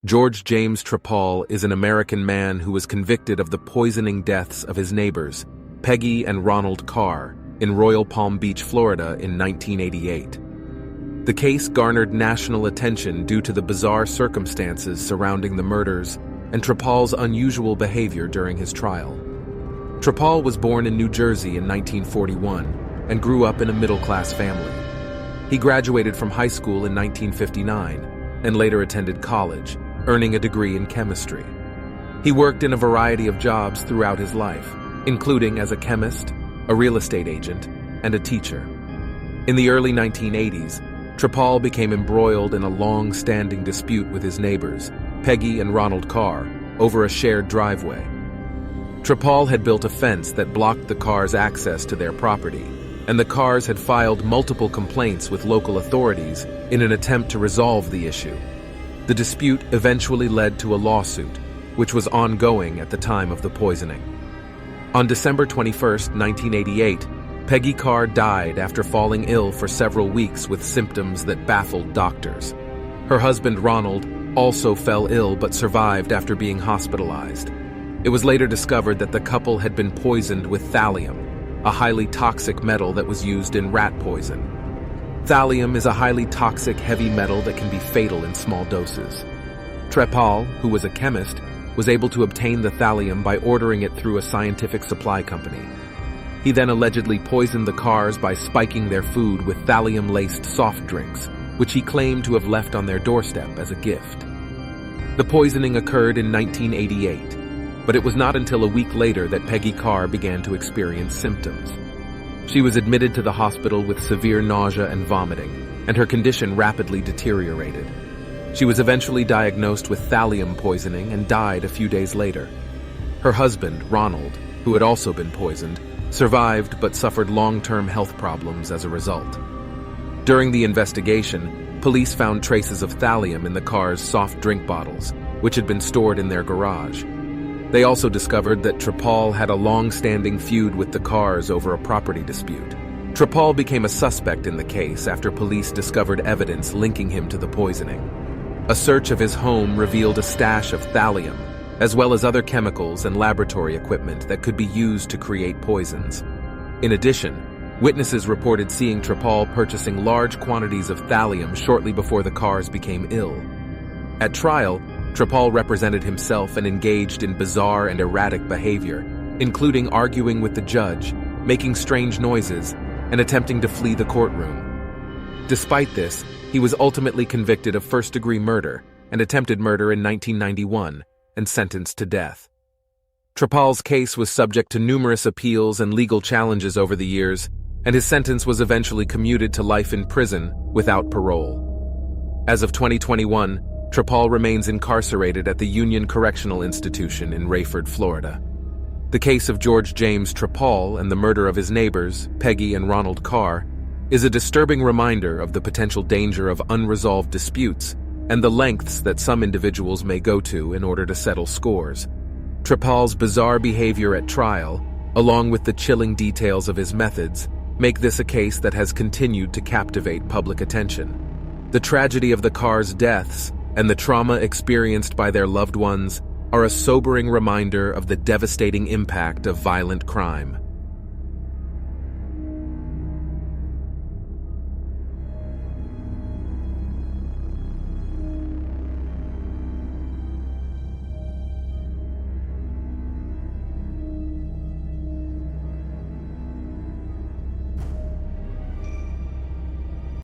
George James Trepal is an American man who was convicted of the poisoning deaths of his neighbors, Peggy and Ronald Carr, in Royal Palm Beach, Florida in 1988. The case garnered national attention due to the bizarre circumstances surrounding the murders and Trepal's unusual behavior during his trial. Trepal was born in New Jersey in 1941 and grew up in a middle-class family. He graduated from high school in 1959 and later attended college, earning a degree in chemistry. He worked in a variety of jobs throughout his life, including as a chemist, a real estate agent, and a teacher. In the early 1980s, Trepal became embroiled in a long-standing dispute with his neighbors, Peggy and Ronald Carr, over a shared driveway. Trepal had built a fence that blocked the Carrs' access to their property, and the Carrs had filed multiple complaints with local authorities in an attempt to resolve the issue. The dispute eventually led to a lawsuit, which was ongoing at the time of the poisoning. On December 21, 1988, Peggy Carr died after falling ill for several weeks with symptoms that baffled doctors. Her husband, Ronald, also fell ill but survived after being hospitalized. It was later discovered that the couple had been poisoned with thallium, a highly toxic metal that was used in rat poison. Thallium is a highly toxic heavy metal that can be fatal in small doses. Trepal, who was a chemist, was able to obtain the thallium by ordering it through a scientific supply company. He then allegedly poisoned the Carrs by spiking their food with thallium-laced soft drinks, which he claimed to have left on their doorstep as a gift. The poisoning occurred in 1988, but it was not until a week later that Peggy Carr began to experience symptoms. She was admitted to the hospital with severe nausea and vomiting, and her condition rapidly deteriorated. She was eventually diagnosed with thallium poisoning and died a few days later. Her husband, Ronald, who had also been poisoned, survived but suffered long-term health problems as a result. During the investigation, police found traces of thallium in the Carrs' soft drink bottles, which had been stored in their garage. They also discovered that Trepal had a long-standing feud with the Carrs over a property dispute. Trepal became a suspect in the case after police discovered evidence linking him to the poisoning. A search of his home revealed a stash of thallium, as well as other chemicals and laboratory equipment that could be used to create poisons. In addition, witnesses reported seeing Trepal purchasing large quantities of thallium shortly before the Carrs became ill. At trial, Trepal represented himself and engaged in bizarre and erratic behavior, including arguing with the judge, making strange noises, and attempting to flee the courtroom. Despite this, he was ultimately convicted of first-degree murder and attempted murder in 1991 and sentenced to death. Trepal's case was subject to numerous appeals and legal challenges over the years, and his sentence was eventually commuted to life in prison without parole. As of 2021, Trepal remains incarcerated at the Union Correctional Institution in Rayford, Florida. The case of George James Trepal and the murder of his neighbors, Peggy and Ronald Carr, is a disturbing reminder of the potential danger of unresolved disputes and the lengths that some individuals may go to in order to settle scores. Trepal's bizarre behavior at trial, along with the chilling details of his methods, make this a case that has continued to captivate public attention. The tragedy of the Carrs' deaths and the trauma experienced by their loved ones are a sobering reminder of the devastating impact of violent crime.